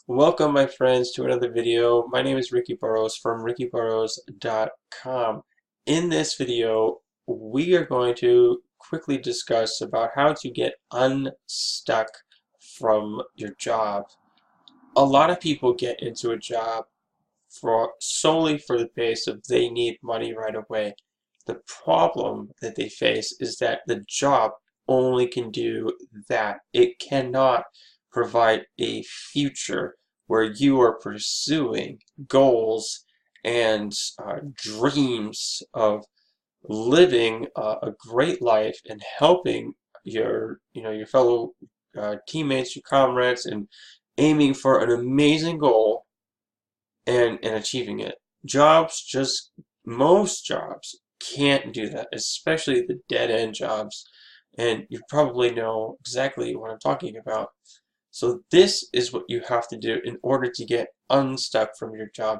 Welcome, my friends, to another video. My name is Ricky Burrows from rickyburrows.com. In this video, we are going to quickly discuss about how to get unstuck from your job. A lot of people get into a job solely for the base of they need money right away. The problem that they face is that the job only can do that. It cannot provide a future where you are pursuing goals and dreams of living a great life and helping your fellow teammates, your comrades, and aiming for an amazing goal and achieving it. Most jobs can't do that, especially the dead-end jobs. And you probably know exactly what I'm talking about. So this is what you have to do in order to get unstuck from your job.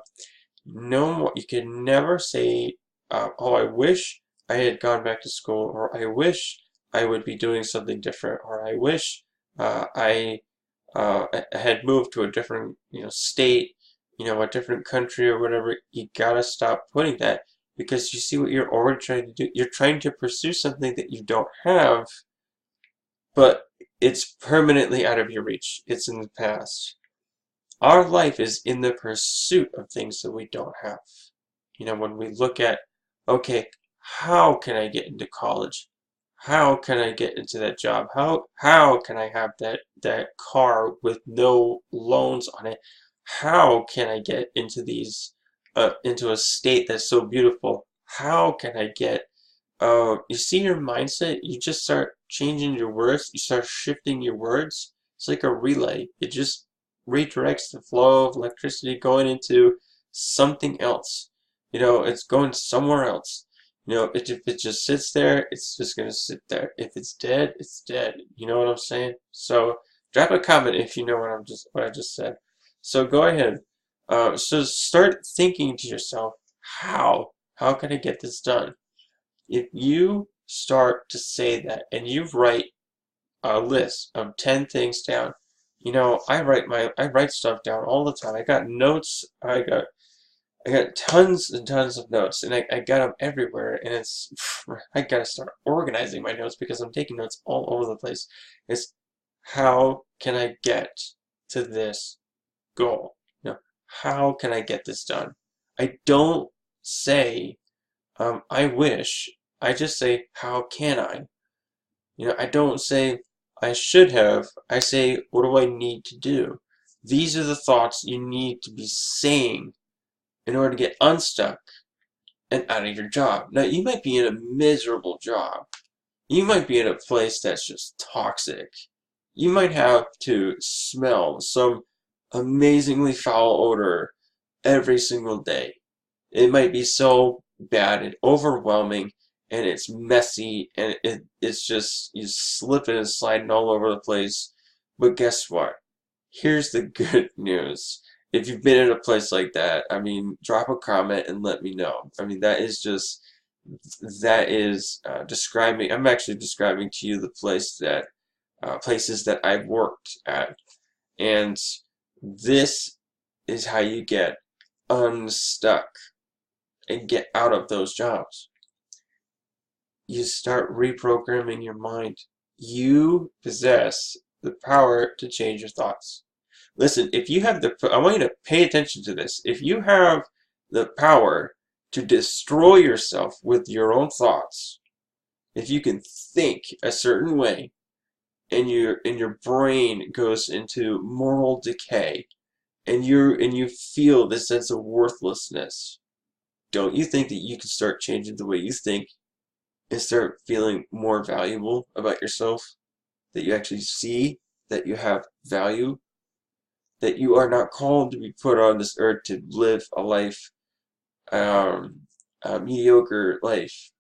No more. You can never say, "Oh, I wish I had gone back to school," or "I wish I would be doing something different," or "I wish I had moved to a different, state, a different country or whatever." You gotta stop putting that because you see what you're already trying to do. You're trying to pursue something that you don't have, but it's permanently out of your reach. It's in the past. Our life is in the pursuit of things that we don't have. When we look at, okay, how can I get into college? How can I get into that job? How can I have that car with no loans on it? How can I get into into a state that's so beautiful? How can I get you see your mindset, you just start changing your words, you start shifting your words. It's like a relay. It just redirects the flow of electricity going into something else. It's going somewhere else. If it just sits there, it's just going to sit there. If it's dead, it's dead. You know what I'm saying? So drop a comment if you know what I just said. So go ahead. So start thinking to yourself, how can I get this done? If you start to say that and you write a list of 10 things down, I write stuff down all the time. I got notes, I got tons and tons of notes, and I got them everywhere, and I gotta start organizing my notes because I'm taking notes all over the place. It's how can I get to this goal? How can I get this done? I don't say I wish. I just say, how can I? I don't say, I should have. I say, what do I need to do? These are the thoughts you need to be saying in order to get unstuck and out of your job. Now, you might be in a miserable job. You might be in a place that's just toxic. You might have to smell some amazingly foul odor every single day. It might be so bad and overwhelming, and it's messy, and it's just you slipping and sliding all over the place. But guess what? Here's the good news. If you've been in a place like that, I mean, drop a comment and let me know. I mean, that is describing. I'm actually describing to you the places that I've worked at, and this is how you get unstuck and get out of those jobs. You start reprogramming your mind. You possess the power to change your thoughts. Listen, if you have I want you to pay attention to this. If you have the power to destroy yourself with your own thoughts, if you can think a certain way and your brain goes into moral decay and you feel this sense of worthlessness, don't you think that you can start changing the way you think and start feeling more valuable about yourself? That you actually see that you have value? That you are not called to be put on this earth to live a life, a mediocre life,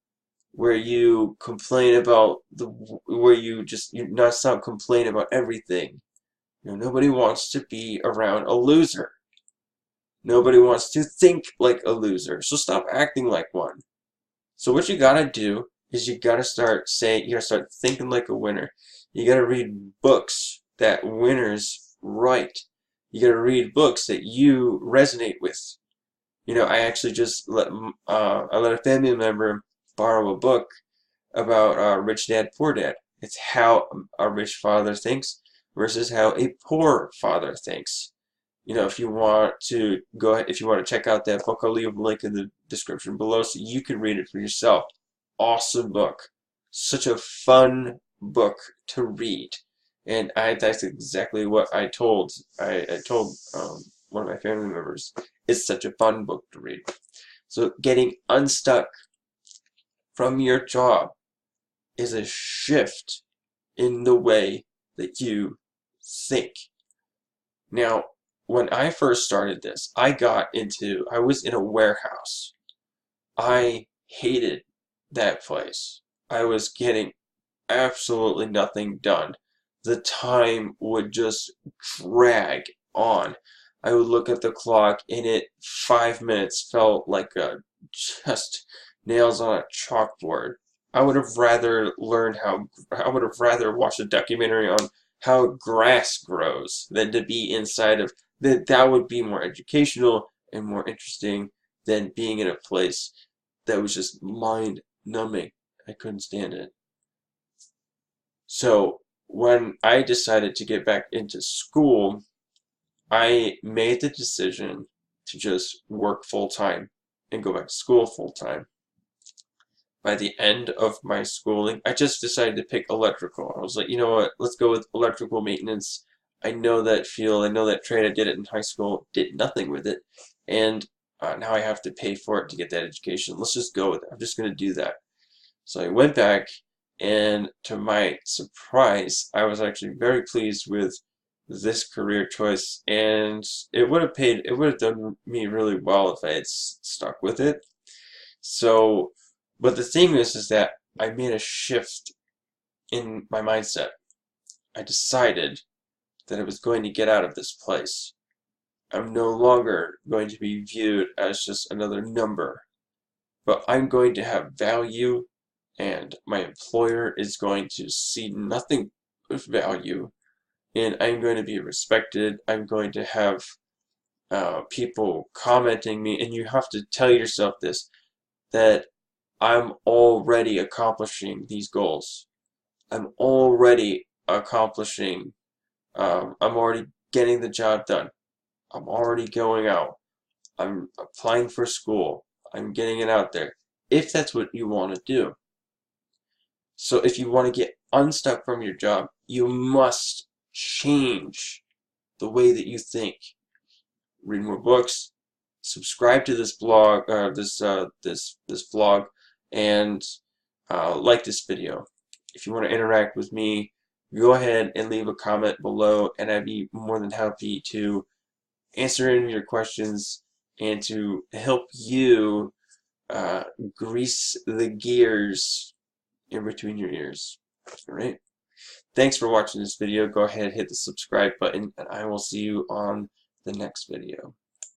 where you complain about where you not stop complaining about everything. Nobody wants to be around a loser. Nobody wants to think like a loser. So stop acting like one. So what you gotta do is you gotta start thinking like a winner. You gotta read books that winners write. You got to read books that you resonate with. I actually just I let a family member borrow a book about Rich Dad Poor Dad. It's how a rich father thinks versus how a poor father thinks. If you want to go ahead, if you want to check out that book, I'll leave a link in the description below so you can read it for yourself. Awesome book. Such a fun book to read. And that's exactly what I told one of my family members. It's such a fun book to read. So getting unstuck from your job is a shift in the way that you think. Now, when I first started this, I was in a warehouse. I hated that place. I was getting absolutely nothing done. The time would just drag on. I would look at the clock and 5 minutes felt like just nails on a chalkboard. I would have rather watched a documentary on how grass grows than to be inside of that would be more educational and more interesting than being in a place that was just mind numbing. I couldn't stand it. So when I decided to get back into school, I made the decision to just work full-time and go back to school full-time. By the end of my schooling, I just decided to pick electrical. I was like, you know what, let's go with electrical maintenance. I know that field, I know that trade, I did it in high school, did nothing with it, and now I have to pay for it to get that education. Let's just go with it. I'm just going to do that. So I went back, and to my surprise, I was actually very pleased with this career choice, and it would have done me really well if I had stuck with it. So, but the thing is that I made a shift in my mindset. I decided that I was going to get out of this place. I'm no longer going to be viewed as just another number, but I'm going to have value, and my employer is going to see nothing but value, and I'm going to be respected. I'm going to have people commenting me, and you have to tell yourself this, that I'm already accomplishing these goals. I'm already accomplishing, I'm already getting the job done. I'm already going out. I'm applying for school. I'm getting it out there. If that's what you want to do. So if you want to get unstuck from your job, you must change the way that you think. Read more books, subscribe to this blog, this vlog, and like this video. If you want to interact with me, go ahead and leave a comment below, and I'd be more than happy to answer any of your questions and to help you grease the gears in between your ears. Alright? Thanks for watching this video. Go ahead and hit the subscribe button, and I will see you on the next video.